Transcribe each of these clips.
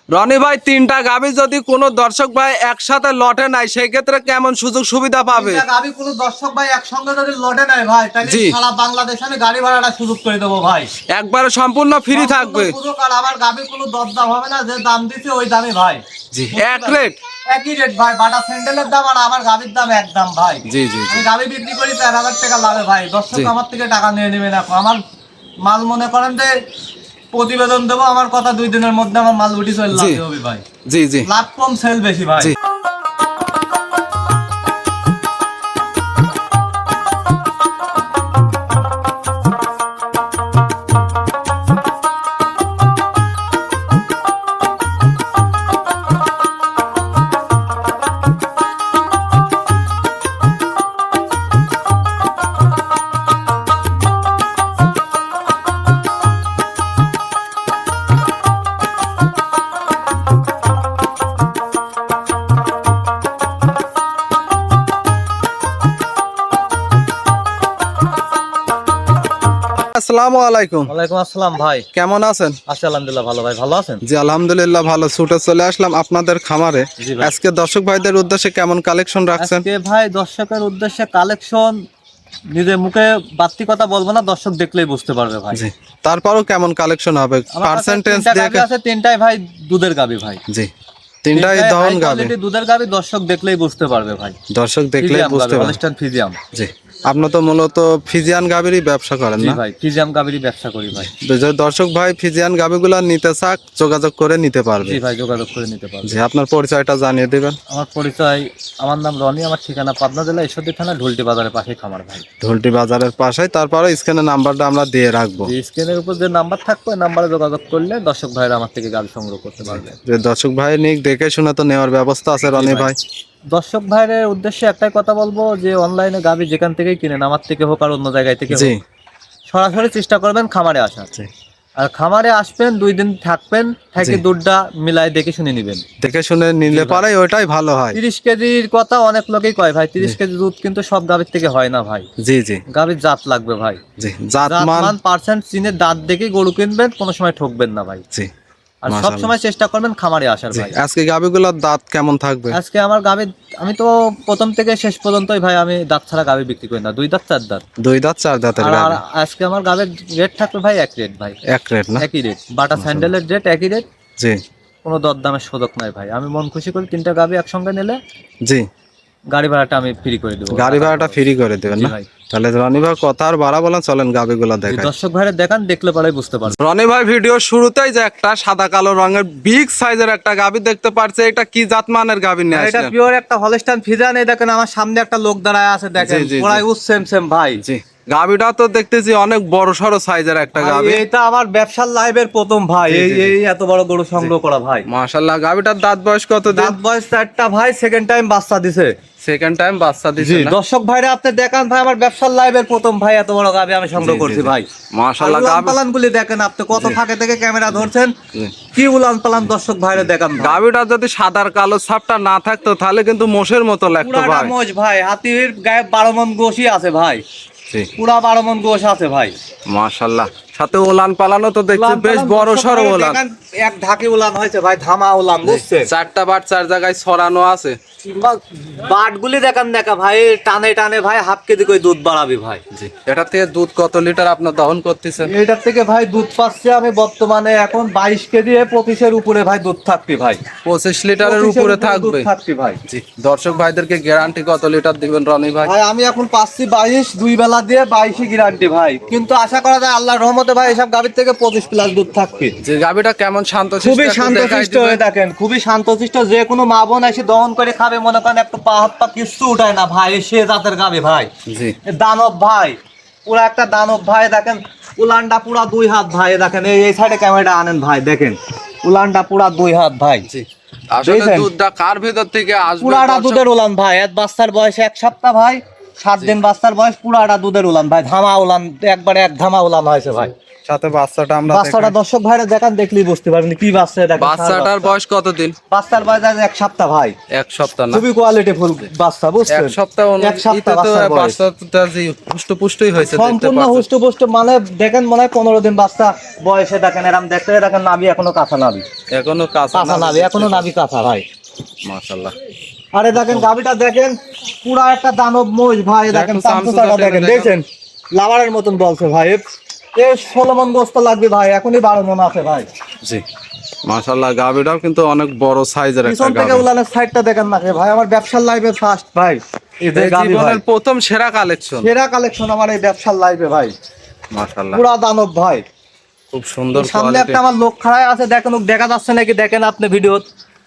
রনি ভাই, তিনটা গাভী যদি কোনো দর্শক ভাই একসাথে লটে নাই, সেই ক্ষেত্রে কেমন সুযোগ সুবিধা পাবে? গাড়ি কোনো দর্শক ভাই একসঙ্গে যদি লটে নেয় ভাই, তাহলে সারা বাংলাদেশে আমি গাড়ি ভাড়াটা সুযোগ করে দেবো ভাই। একবারে সম্পূর্ণ ফ্রি থাকবে। আর আমার গাভী কোনো দরদাম হবে না, যে দাম দিচ্ছে ওই দামে ভাই। জি, এক রেট, একই রেট ভাই। বাটা স্যান্ডেলের দাম আর আমার গাভীর দাম একদম ভাই। জি জি। আমি গাভী বিক্রি করি 4,000 টাকা লাভে ভাই। দর্শক আমার থেকে টাকা নিয়ে নেবে না। আমার মাল মনে করেন যে প্রতিবেদন দেবো, আমার কথা 2 দিনের মধ্যে আমার মাল উঠি চলে লাভ হবে ভাই। জি জি, লাভ কম সেল বেশি ভাই। আসসালামু আলাইকুম। ওয়ালাইকুম আসসালাম ভাই। কেমন আছেন? আছি আলহামদুলিল্লাহ ভালো ভাই। ভালো আছেন? জি আলহামদুলিল্লাহ ভালো। ছুটে চলে আসলাম আপনাদের খামারে। আজকে দর্শক ভাইদের উদ্দেশ্যে কেমন কালেকশন রাখছেন? আজকে ভাই দর্শকের উদ্দেশ্যে কালেকশন নিজের মুখে বাড়তি কথা বলবো না, দর্শক দেখলেই বুঝতে পারবে ভাই। জি, তারপরও কেমন কালেকশন হবে? পার্সেন্টেজ দেখে আছে তিনটাই ভাই দুধের গাবি ভাই। জি, তিনটাই দহন গাবে। দুধের গাবি দর্শক দেখলেই বুঝতে পারবে ভাই। দর্শক দেখলেই বুঝতে পারবে। হলস্টাইন ফ্রিজিয়াম। জি, আপনি তো মূলত ফিজিয়ান গাবিরই ব্যবসা করেন জি না? ভাই, ফ্রিজিয়াম গাবিরই ব্যবসা করি ভাই। যে দর্শক ভাই ফিজিয়ান গাবিগুলো নিতে চাক, যোগাযোগ করে নিতে পারবে। জি ভাই, যোগাযোগ করে নিতে পারবে। জি, আপনার পরিচয়টা জানিয়ে দিবেন। আমার পরিচয়, আমার নাম রনি, আমার ঠিকানা পাবনা জেলা ঈশ্বরদী থানা ঢুলটি বাজারের পাশে খামার ভাই। ঢুলটি বাজারের পাশে। তারপরে স্ক্রিনের নাম্বারটা আমরা দিয়ে রাখবো। স্ক্রিনের উপর যে নাম্বার থাকবে, ওই নাম্বারে যোগাযোগ করলে দর্শক ভাইরা আমার থেকে গাবি সংগ্রহ করতে পারবে। যে দর্শক ভাই নিক দেখে শুনে তো নেওয়ার ব্যবস্থা আছে রনি ভাই। দর্শক ভাইয়ের উদ্দেশ্যে একটাই কথা বলবো, যে অনলাইনে গাবি যেখান থেকেই কিনেন, আমার থেকে হোক আর অন্য জায়গায় থেকে জি, হোক, সরাসরি চেষ্টা করবেন খামারে আসার। আর খামারে আসবেন, 2 দিন থাকবেন, থেকে দুধটা মিলাই দেখে শুনে নিবেন। দেখে শুনে নিলে পারে ওইটাই ভালো হয়। 30 কেজির কথা অনেক লোকেই কয় ভাই, 30 কেজি দুধ কিন্তু সব গাবির থেকে হয় না ভাই। জি জি, গাবির জাত লাগবে ভাই। জি, জাতমান পার্সেন্ট চিনে দাঁত দেখে গরু কিনবেন, কোনো সময় ঠকবেন না ভাই। জি, আর সব সময় চেষ্টা করবেন খামারে আসার ভাই। আজকে গাবিগুলোর দাঁত কেমন থাকবে? আজকে আমার গাবির, আমি তো প্রথম থেকে শেষ পর্যন্তই ভাই আমি দাঁত ছাড়া গাবি বিক্রি করি না, 2 দাঁত 4 দাঁত। 2 দাঁত 4 দাঁতের আর গাবি। আজকে আমার গাবির রেট থাকবে ভাই এক রেট ভাই। এক রেট না? একই রেট। বাটা স্যান্ডেলের রেট একই রেট। জি, কোনো দরদামের সুযোগ নাই ভাই। আমি মন খুশি করে 3টা গাবি একসঙ্গে নিলে জি, গাড়ি ভাড়াটা আমি ফ্রি করে দেবো। গাড়ি ভাড়াটা ফ্রি করে দেবেন না? তাহলে রনি ভাই কথা আর বাড়া বলেন, চলেন গাবিগুলো দেখাই। দর্শক ভাইরা দেখান, দেখলে পরে বুঝতে পারবে। রনি ভাই ভিডিও শুরুতেই যে একটা সাদা কালো রঙের বিগ সাইজের একটা গাবি দেখতে পারছে, এটা কি জাতমানের গাবি নিয়ে এটা আসলেন? পিওর একটা হলস্টাইন ফ্রিজিয়ান। এই দেখেন আমার সামনে একটা লোক দাঁড়ায় আছে, দেখেন পুরাই সেম সেম ভাই। জি, গাবিটা তো দেখতেছি অনেক বড় সড়ো সাইজের একটা গাবি। এটা আমার ব্যবসার লাইভের প্রথম ভাই, এই এত বড় গরু সংগ্রহ করা ভাই। মাশাআল্লাহ। গাবিটার দাঁত বয়স কত দিন? দাঁত বয়স 4টা ভাই, সেকেন্ড টাইম বাচ্চা দিছে। সেকেন্ড টাইম বাচ্চা দিছে না? দর্শক ভাইরা আপনি দেখান ভাই, আমার ব্যবসার লাইভের প্রথম ভাই এত বড় গাবি আমি সংগ্রহ করছি ভাই। মাশাআল্লাহ। গাবি পালান গুলি দেখেন আপনি, কত ফাঁকে থেকে ক্যামেরা ধরছেন, কি উলান পালান দর্শক ভাইরা দেখান। গাবিটা যদি সাদার কালো ছাপটা না থাকতো তাহলে কিন্তু মোষের মতো লাগতো পুরা ভাই। মোষ ভাই, হাতির গায়ে 12 মণ গোশই আছে ভাই। পুরা 12 মণ গোশ আছে ভাই। মাশাআল্লাহ। সাথে ওলান পালানো তো দেখছি বেশ বড় সড়ো ওলান। এক ঢাকি উলান হয়েছে ভাই, ধামা উলান, বুঝছেন? 4টা বাট 4 জায়গায় ছড়ানো আছে। বাটগুলি দেখান দেখা ভাই, টানে টানে ভাই হাফ কেজি করে দুধ বাড়াবি ভাই। জি, এটা থেকে দুধ কত লিটার আপনার দহন করতেছেন? এটার থেকে ভাই দুধ পাচ্ছি আমি বর্তমানে এখন 22 কেজি, 25-এর উপরে ভাই দুধ থাকবি ভাই। 25 লিটারের উপরে থাকবে ভাই। জি, দর্শক ভাইদেরকে গ্যারান্টি কত লিটার দিবেন রনি ভাই? ভাই আমি এখন পাচ্ছি 22, 2 বেলা দিয়ে 22ই গ্যারান্টি ভাই। কিন্তু আশা করা যায় আল্লাহর রহমতে ভাই এসব গাভীর থেকে 25 প্লাস দুধ থাকবে। যে গাভীটা কেমন শান্তশিষ্ট, খুবই শান্তশিষ্ট হয়ে দেখেন, খুবই শান্তশিষ্ট। যে কোনো মা বোন এসে দহন করে খাবে, মনে করেন একটু পা হাত পা কিছু উঠায় না ভাই, সে জাতের গাভী ভাই। জি, দানব ভাই, পুরা একটা দানব ভাই। দেখেন উলানটা পুরা 2 হাত ভাই। দেখেন এই সাইডে ক্যামেরাটা আনেন ভাই, দেখেন উলানটা পুরা 2 হাত ভাই। জি, আসলে দুধটা কার ভিতর থেকে আসবে? পুরাটা দুধের উলান ভাই। এক বাচ্চার বয়স 1 সপ্তাহ ভাই, 7 দিন বাচ্চার বয়স, পুরাটা দুধের উলান ভাই। ধামা উলান, একবারে এক ধামা উলান হয়েছে ভাই। সাথে বাচ্চাটা আমরা বাচ্চাটা দেখাই। দর্শক ভাইরা দেখান, দেখলেই বুঝতে পারবেন কি বাচ্চা দেখেন। বাচ্চাটার বয়স কতদিন? বাচ্চার বয়স আজ 1 সপ্তাহ ভাই। 1 সপ্তাহ না? খুবই কোয়ালিটি ফুল বাচ্চা, বুঝছেন? 1 সপ্তাহ 1 সপ্তাহ তো বাচ্চার বয়স। বাচ্চাটা যে পুষ্টপুষ্টই হয়েছে দেখতে সম্পূর্ণ পাচ্ছেন। হুষ্ট মানে দেখেন মনে হয় 15 দিন বাচ্চা বয়সে, দেখেন এরকম দেখতে দেখেন নাভি এখনো কাঁচা নাভি, এখনো কাঁচা কাঁচা নাভি, এখনো নাভি কাঁচা ভাই। মাশাআল্লাহ। আরে দেখেন গাভিটা দেখেন, পুরা একটা দানব মহিষ ভাই। দেখেন চামচুটাটা দেখেন, দেখেন লাভারের মতন বলছে ভাই। এ 16 মণ গোস্ত লাগবে ভাই, এখনই 12 মণ আছে ভাই। জি মাশাআল্লাহ, গাবিটাও কিন্তু অনেক বড় সাইজের একটা পিছন থেকে গাবি। উলানের সাইডটা দেখেন না ভাই, আমার ব্যবসার লাইফে ফার্স্ট ভাই এই যে এই গাভি ভাই। জীবনের প্রথম সেরা কালেকশন। সেরা কালেকশন আমার এই ব্যবসার লাইফে ভাই, মাশাআল্লাহ পুরা দানব ভাই। খুব সুন্দর সামনে কোয়ালিটি। একটা আমার লোক খাড়ায় আছে, দেখেন ওকে দেখা যাচ্ছে নাকি দেখেন আপনি ভিডিও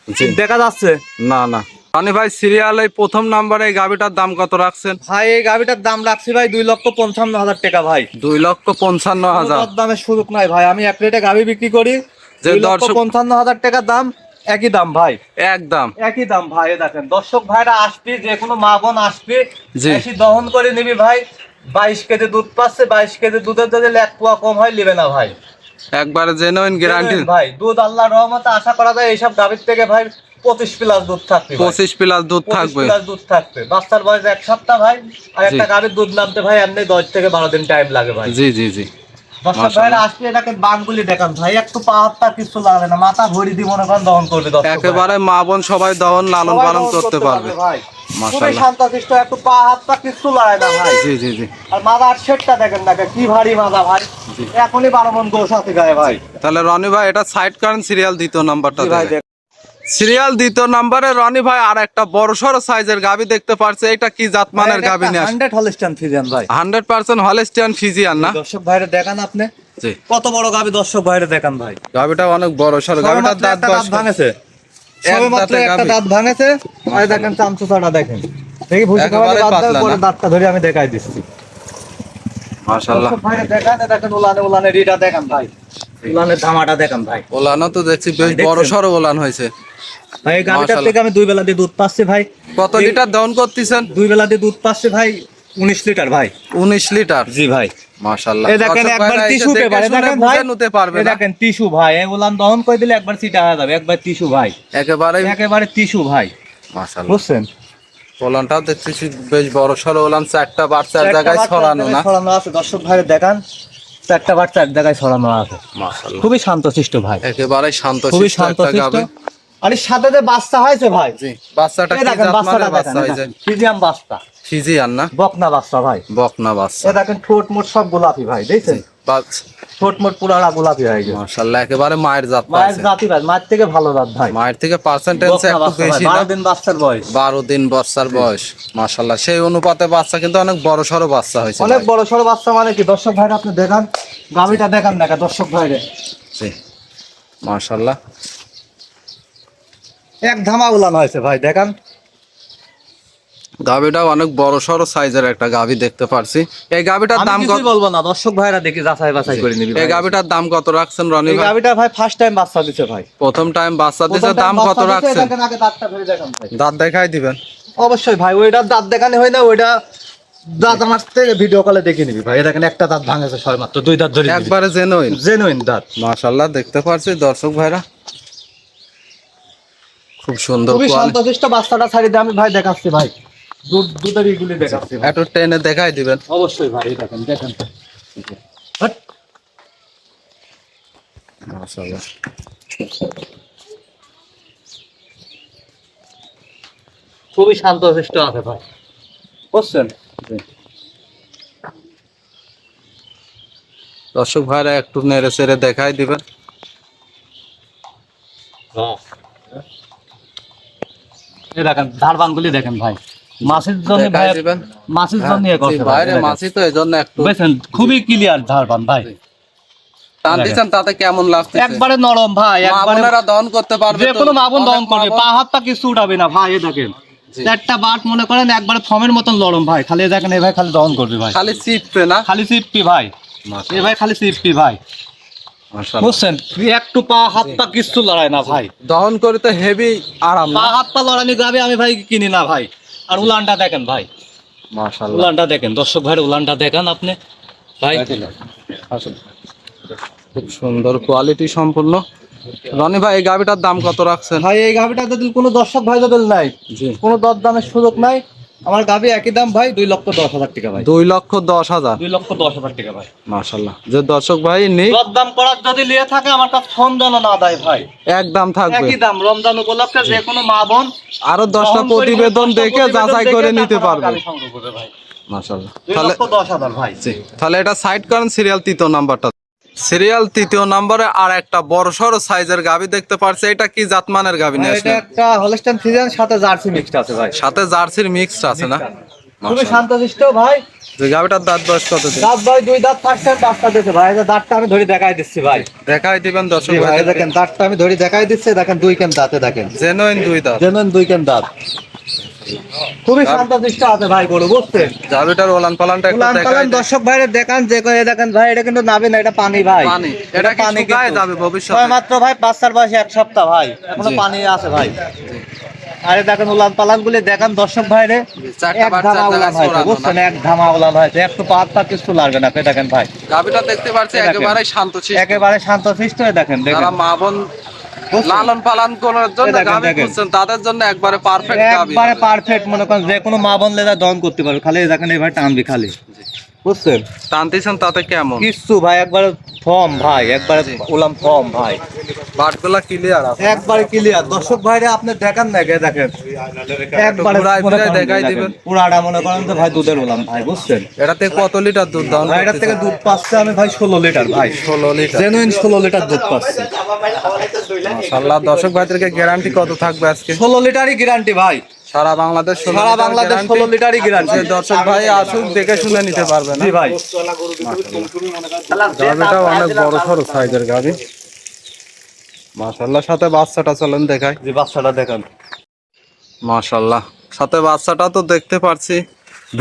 জি। দেখা যাচ্ছে? না না রানী ভাই, সিরিয়ালে প্রথম নম্বরে এই গাবিটার দাম কত রাখছেন? ভাই এই গাভিটার দাম রাখছি ভাই 2,55,000 টাকা ভাই। 2,55,000। কোনো দামের সুযোগ নাই ভাই, আমি এক রেটে গাভি বিক্রি করি। যে দর্শক 2,55,000 টাকা দাম, একই দাম ভাই, একদম একই দাম ভাই। এই দেখেন দর্শক ভাইরা আসবি, যে কোনো মা বোন আসবি, জি। বেশি দহন করে নিবি ভাই। 22 কেজি দুধ পাচ্ছে, 22 কেজি দুধের যদি 1 পোয়া কম হয় নিবে না ভাই। একবারে জেনুইন গ্যারান্টি। ভাই দুধ আল্লাহর রহমতে আশা করা যায় এইসব গাভির থেকে ভাই 25 প্লাস দুধ থাকবে ভাই। 25 প্লাস দুধ 25 থাকবে। প্লাস দুধ থাকবে। বাচ্চার বয়স 1 সপ্তাহ ভাই, আর একটা জি। গাভির দুধ নামতে ভাই এমনি 10 থেকে 12 দিন টাইম লাগে ভাই। জি জি জি দর্শক মাশাআল্লাহ। ভাইরা আসলে এটাকে বানগুলি দেখান ভাই, একটু পা হাত পা কিছু লাগবে না, মাথা ভরি দিয়ে মনে করেন দহন করবে দর্শক ভাই। একেবারে মা বোন সবাই দহন লালন সবাই পালন দহন করতে পারবে। ভাই। খুবই মাশাআল্লাহ। শান্তশিষ্ট, একটু পা হাত পা কিছু লাগে না ভাই। জি জি জি। আর মাদার শেডটা দেখেন না কি ভারী মাদা ভাই, এখনই 12 মণ গোশ আছে গায়ে ভাই। তাহলে রনি ভাই এটা সাইড করেন, সিরিয়াল দ্বিতীয় নাম্বারটা জি ভাই দেখেন। সিরিয়াল দ্বিতীয় নম্বরে রনি ভাই আর একটা বড় সড়ো সাইজের গাবি দেখতে পারছে। এটা কি জাতমানের গাবি নিয়ে আসছে? 100 হলিস্টাইন ফ্রিজিয়ান ভাই। 100% হলিস্টিয়ান ফিজিয়ান না? দর্শক ভাইরা দেখান আপনি জি। কত বড় গাবি, দর্শক ভাইরা দেখান ভাই। গাবিটা অনেক বড় সড়ো। গাবিটার সবেমাত্র দাঁত একটা দাঁত ভাঙেছে, সবেমাত্র দাঁতে একটা গাভী। দাঁত ভাঙেছে। আর দেখেন চামচুচাটা দেখেন, দেখি ভুসি খাওয়ালে একেবারে দাঁত দেওয়ার পাতলা পরে না? দাঁতটা ধরে আমি দেখাই দিচ্ছি। মাশাআল্লাহ। দর্শক ভাইরা দেখান, দেখেন উলানে রিটা দেখান ভাই, উলানের ধামাটা দেখান ভাই। ওলানো তো দেখছি বেশ দেখছেন? বড় সড়ো ওলান হয়েছে। ভাই এই গাভিটার মাশাআল্লাহ। থেকে আমি 2 বেলা দিয়ে দুধ পাচ্ছি ভাই। কত লিটার দহন করতেছেন? 2 বেলা দিয়ে দুধ পাচ্ছি ভাই 19 লিটার ভাই। 19 লিটার। জি ভাই। মাশাআল্লাহ। এই দেখেন দর্শক একবার ভাইরা এসে টিস্যু দেখে পেপার, শুনে দেখেন বুঝে ভাই, নিতে পারবে এই না? দেখেন টিস্যু ভাই, এই উলান দহন করে দিলে একবার চিটা হয়ে যাবে, একবার টিস্যু ভাই, একেবারে একেবারে টিস্যু ভাই, মাশাআল্লাহ। বুঝছেন? ওলানটাও দেখতেছি বেশ বড় সড়ো ওলান, চারটা বাচ্চার জায়গায় ছড়ানো না? ছড়ানো আছে, দর্শক ভাই দেখান, চারটা বাচ্চা এক জায়গায় ছড়ানো আছে। মাশাআল্লাহ। খুবই শান্তশিষ্ট ভাই, একেবারে খুবই শান্তশিষ্ট একটা শান্তশিষ্ট। গাভী। আর এর সাথে যে বাচ্চা হয়েছে ভাই, জি। বাচ্চাটা এই কি দেখেন বাচ্চাটা জাতমানের বাচ্চা দেখেন, হয়েছে? ফিজিয়াম বাচ্চা, ফিজিয়ান না? বকনা বাচ্চা ভাই। বকনা বাচ্চা। এই দেখেন ঠোঁট মোট সব গোলাপি ভাই, দেখছেন? বাচ্চা ঠোঁট মোট পুরাটা গোলাপি হয়ে গেছে। মাশাআল্লাহ, একেবারে মায়ের জাত মায়ের পাইছে। জাতি ভাই, মায়ের থেকে ভালো জাত ভাই। মায়ের থেকে পার্সেন্টেজ বকনা একটু বাচ্চা ভাই, বেশি না? 12 দিন বাচ্চার বয়স। 12 দিন বাচ্চার বয়স। মাশাআল্লাহ, সেই অনুপাতে বাচ্চা কিন্তু অনেক বড় সড়ো বাচ্চা হয়েছে। অনেক ভাই। বড় সড়ো বাচ্চা মানে কি, দর্শক ভাইরা আপনি দেখান, গাভিটা দেখান দেখা দর্শক ভাইরে, জি। মাশাআল্লাহ। এক ধামা উলান হয়েছে ভাই, দেখান। গাভিটাও অনেক বড় সড়ো সাইজের একটা গাভি দেখতে পারছি। এই গাভিটার আমি দাম কত? কিছুই বলবো না, দর্শক ভাইরা দেখি যাচাই বাছাই করে নিবি এই ভাই। গাভিটার দাম কত রাখছেন রনি এই ভাই? গাভিটা ভাই ফার্স্ট টাইম বাচ্চা দিছে ভাই। প্রথম টাইম বাচ্চা দিছে, প্রথম time দাম কত বাচ্চা দিছে, রাখছেন? দেখেন আগে দাঁতটা ধরে দেখান ভাই। দাঁত দেখাই দিবেন। অবশ্যই ভাই, ওইটার দাঁত দেখানি হয় না, ওইটা দাঁত আমার থেকে ভিডিও কলে দেখে নিবি ভাই। এই দেখেন একটা দাঁত ভাঙেছে সবে মাত্র, 2 দাঁত ধরে একবারে জেনুইন। জেনুইন দাঁত। মাশাআল্লাহ, দেখতে পারছি দর্শক ভাইরা, খুব সুন্দর খুবই কোয়ালিটি। শান্তশিষ্ট বাচ্চাটা ছাড়ি দিয়ে আমি ভাই দেখাচ্ছি ভাই, দুধের ইগুলি দেখাচ্ছি ভাই। একটু টেনে দেখাই দিবেন। অবশ্যই ভাই, এই দেখেন দেখেন। হাট। মাশাআল্লাহ। খুবই শান্তশিষ্ট আছে ভাই, বুঝছেন? দর্শক ভাইরা একটু নেড়ে চেড়ে দেখাই দিবেন। এই দেখেন ধারবানগুলি দেখেন ভাই, মাছের জন্য ভাই, দেখাই দিবেন। মাছের জন্য ইয়ে করছে ভাই, বাইরে এই দেখেন। মাছি তো এজন্য একটু বুঝছেন, খুবই ক্লিয়ার ধারবান ভাই, টান দিচ্ছেন, তাতে কেমন লাগছে? একবারে নরম ভাই, একবারে আপনারা দহন করতে পারবে যে তো? কোনো মাবন দহন অনেক করবে, মা বোন- পা হাত পা কিছু উঠাবে না ভাই। এই দেখেন জি। চারটা বাট মনে করেন একবারে ফর্মের মতন নরম ভাই, খালি এই দেখেন এই ভাই খালি দহন করবে ভাই, খালি চিপবে না? খালি সিপি ভাই, এই ভাই খালি সিপি ভাই, মাশাআল্লাহ। বুঝছেন? একটু পা হাত পা কিছু লড়াই না ভাই, দহন করে তো হেভি আরাম পা না? হাত পা লড়ানি গাবে আমি ভাই কিনি না ভাই। আর উলানটা দেখেন ভাই, মাশাআল্লাহ। উলানটা দেখেন দর্শক ভাই, উলানটা দেখান আপনি ভাই। খুব সুন্দর কোয়ালিটি সম্পূর্ণ। রনি ভাই এই গাভিটার দাম কত রাখছেন? ভাই এই গাভিটা যদি কোনো দর্শক ভাই যদি নাই, জি, কোনো দরদামের সুযোগ নাই, আমার গাভি একই দাম ভাই 2,10,000 টাকা ভাই। 2,10,000। 2,10,000 টাকা ভাই। মাশাআল্লাহ, যে দর্শক ভাই নেই দরদাম করার যদি লিয়ে থাকে আমার কাছে ফোন যেন না দেয় ভাই, একদম থাকবে। একই দাম রমজান উপলক্ষে যে কোনো মা বোন আরো 10টা প্রতিবেদন দেখে যাচাই করে নিতে পারবে। গাভি সংগ্রহ করবে ভাই। মাশাআল্লাহ। তাহলে 2,10,000 ভাই। জি, তাহলে এটা সাইড করেন, সিরিয়াল 3 নাম্বারটা। সিরিয়াল 3 নম্বরে আর একটা বড় সড় সাইজের গাভি দেখতে পারছে। এটা কি জাতমানের গাভি নিয়ে এটা আসলেন? একটা হলস্টাইন ফ্রিজিয়ান সাথে জার্সি মিক্সড আছে ভাই। সাথে জার্সির মিক্সড আছে না? খুবই শান্তশিষ্ট ভাই। যে গাভিটার দাঁত বয়স কত দিন? দাঁত ভাই 2 দাঁত ফার্স্ট বাচ্চা দিয়েছে ভাই। এই যে দাঁতটা আমি ধরে দেখাই দিচ্ছি ভাই। দেখাই দিবেন দর্শক জি ভাই, ভাই। এই দেখেন দাঁতটা আমি ধরে দেখাই দিচ্ছি, দেখেন 2 কেন দাঁতে দেখেন। জেনুইন 2 দাঁত। জেনুইন 2 কেন দাঁত। খুবই শান্তশিষ্ট আছে ভাই গরু, বুঝছেন? গাভিটার ওলান পালানটা একটু উলান দেখাই পালান দিন। দর্শক ভাইরে দেখান, যে কই দেখেন ভাই, এটা কিন্তু নাবি না, এটা পানি ভাই। পানি। এটা কি পানি শুকায় কিন্তু। যাবে ভবিষ্যতে? ভাই মাত্র ভাই 5-4 বয়স 1 সপ্তাহ ভাই, এখনো জি। পানি আছে ভাই। আরে দেখেন উলান পালান গুলি দেখেন দর্শক ভাইরে, চারটা এক বাচ্চা ধামা উলান হয়েছে, ছড়ানো না? বুঝছেন? এক ধামা উলান হয়েছে, একটু পাত কিছু লাগবে না। দেখেন ভাই গাভিটা দেখতে পারছে দেখেন। একেবারে শান্তশিষ্ট। একেবারে শান্তশিষ্ট, দেখেন যারা দেখেন মা বোন বুঝছেন? লালন পালন করার জন্য দেখেন, গাভি দেখেন। খুঁজছেন, তাদের জন্য একবারে পারফেক্ট গাভি। একবারে পারফেক্ট, মনে করেন যে কোনো মা বোন লেদা দহন করতে পারবে। খালি দেখেন এবার টানবি খালি, বুঝছেন? টানতেছেন তাতে কেমন? কিচ্ছু ভাই, একবারে ফর্ম ভাই, একবারে জি। উলাম ফর্ম ভাই, বাটগুলা ক্লিয়ার আছে। একবারে ক্লিয়ার। দর্শক ভাইরে আপনি দেখান না, দেখেন একবারে ঘুরায় মনে ফিরায় করেন দেখাই দেখেন, দিবেন। পুরাটা মনে করেন তো ভাই দুধের উলাম ভাই, বুঝছেন? এটাতে কত লিটার দুধ দাম? ভাই এটার থেকে দুধ পাচ্ছে আমি ভাই 16 লিটার ভাই, 16 লিটার। জেনুইন 16 লিটার দুধ পাচ্ছে। মাশাআল্লাহ, দর্শক ভাইদেরকে গ্যারান্টি কত থাকবে আজকে? 16 লিটারই গ্যারান্টি ভাই, সারা বাংলাদেশ 16 সারা লিটার বাংলাদেশ guarantee। 16 লিটারই গ্যারান্টি। যে দর্শক ভাই আসুক দেখে শুনে নিতে পারবে না? জি ভাই। গাভিটাও অনেক বড় সড়ো সাইজের গাভি। মাশাআল্লাহ, সাথে বাচ্চাটা চলেন দেখাই। জি বাচ্চাটা দেখেন। মাশাআল্লাহ, সাথে বাচ্চাটা তো দেখতে পারছি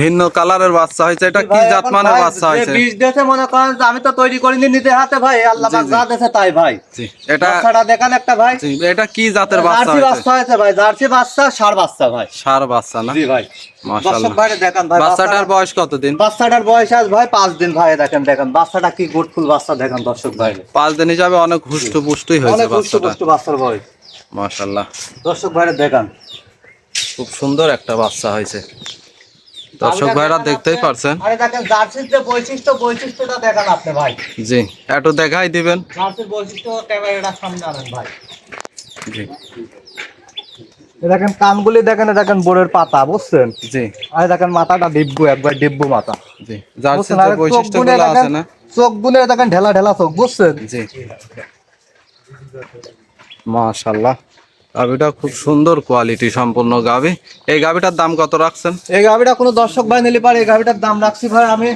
ভিন্ন কালারের বাচ্চা হয়েছে। এটা কি ভাই, এখন জাতমানের ভাই বাচ্চা যে হয়েছে? বীজ দিয়েছে মনে করেন যে আমি তো তৈরি করিনি নিজে হাতে ভাই, আল্লাহ পাক জি, জি। যা দিয়েছে তাই ভাই। জি, এটা বাচ্চাটা দেখেন একটা ভাই, জি, এটা কি জাতের বাচ্চা জার্সি হয়েছে? বাচ্চা হয়েছে ভাই, জার্সি বাচ্চা, ষাঁড় বাচ্চা ভাই। ষাঁড় বাচ্চা না? জি ভাই। মাশাআল্লাহ। দর্শক ভাইরে দেখান ভাই, বাচ্চাটার বয়স কত দিন? বাচ্চাটার বয়স আজ ভাই 5 দিন ভাই, দেখেন দেখেন বাচ্চাটা কি গুডফুল বাচ্চা, দেখেন দর্শক ভাই, 5 দিন হিসাবে অনেক হুষ্ট পুষ্টই হয়েছে অনেক পুষ্ট বাচ্চাটা। পুষ্ট বাচ্চার বয়স। মাশাআল্লাহ, দর্শক ভাইরে দেখান। খুব সুন্দর একটা বাচ্চা হয়েছে। দর্শক ভাইরা দেখতেই পারছেন। আরে দেখেন জার্সির যে বৈশিষ্ট্যটা দেখান আপনি ভাই। জি, একটু দেখাই দিবেন। জার্সির বৈশিষ্ট্য ক্যামেরাটা সামনে আনেন ভাই। জি, এই দেখেন কানগুলি দেখেন, দেখেন বোরের পাতা, বুঝছেন? জি, আরে দেখেন মাথাটা ডিব্বু, একবার ডিব্বু মাথা, জি। জার্সির বুঝছেন? যে আর চোখ বৈশিষ্ট্যগুলো গুনে আছে দেখেন, না? চোখ গুনে দেখেন ঢেলা ঢেলা চোখ, বুঝছেন? জি, মাশাআল্লাহ, গাভিটা খুব সুন্দর কোয়ালিটি সম্পন্ন গাভি। এই গাভিটার দাম কত রাখছেন? এই গাভিটা কোনো দর্শক ভাই নিলে পারে, এই গাভিটার দাম রাখছি ভাই আমি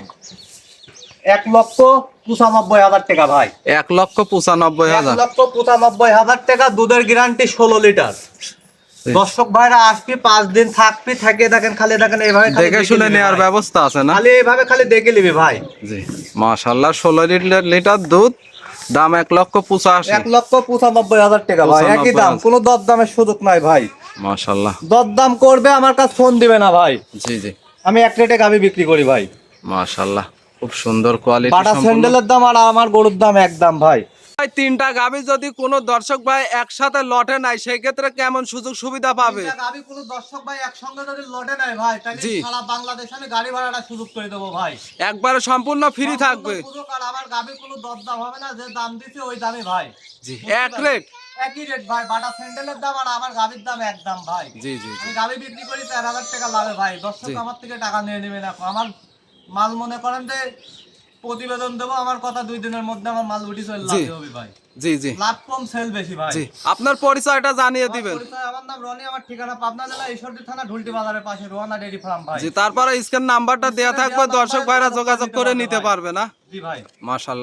1,95,000 টাকা ভাই। 1,95,000। 1,95,000 টাকা, দুধের গ্যারান্টি 16 লিটার। দর্শক ভাইরা আসবি 5 দিন থাকবি, থাকে দেখেন খালি দেখেন এইভাবে খালি দেখে দেখে শুনে নিবি নেওয়ার ভাই। ব্যবস্থা আছে না? খালি এইভাবে খালি দেখে নিবি ভাই। জি, মাশাআল্লাহ, 16 লিটার দুধ, দাম 1,85,000। 1,95,000 টাকা ভাই, একই দাম, 95,000 কোনো দরদামের সুযোগ নাই ভাই। মাশাআল্লাহ, দরদাম করবে আমার কাছে ফোন দিবে না ভাই, জি, জি, আমি 1 রেটে গাভি বিক্রি করি ভাই। মাশাআল্লাহ, খুব সুন্দর কোয়ালিটি বাটা সম্পন্ন। স্যান্ডেলের দাম আর আমার গরুর দাম এক দাম ভাই। ভাই, 3টা গাভি যদি কোনো দর্শক ভাই একসাথে লটে নাই, সেই ক্ষেত্রে কেমন সুযোগ সুবিধা পাবে? গাভি কোনো দর্শক ভাই একসঙ্গে যদি লটে নাই ভাই, তাহলে জি। সারা বাংলাদেশে আমি গাড়ি ভাড়াটা সুযোগ করে দেবো ভাই। একবারে সম্পূর্ণ ফ্রি থাকবে। সুযোগ, আর আমার গাভি কোনো দরদাম হবে না, যে দাম দিছি ওই দামই ভাই। জি, এক রেট। একই রেট ভাই, বাটা স্যান্ডেলের দাম আর আমার গাভির দাম এক দাম ভাই। জি, জি, জি, আমি গাভি বিক্রি করি 4,000 টাকা লাভে ভাই, দর্শক জি। আমার থেকে টাকা নিয়ে নেবে না। আমার মাল মনে করেন যে প্রতিবেদন দেবো, আমার কথা 2 দিনের মধ্যে আমার মাল উঠি চলে জি। লাভ হবে ভাই। জি, জি, লাভ কম, সেল বেশি ভাই। জি। আপনার পরিচয়টা জানিয়ে আমার দিবেন। পরিচয়, আমার নাম রনি, আমার ঠিকানা পাবনা জেলা ঈশ্বরদী থানা ঢুলটি বাজারের পাশে রোহানা ডেইরি ফার্ম ভাই। জি, তারপরে স্ক্যান নাম্বারটা দেয়া থাকবে, দর্শক ভাইরা যোগাযোগ করে নিতে পারবে না? জি ভাই। মাশাআল্লাহ।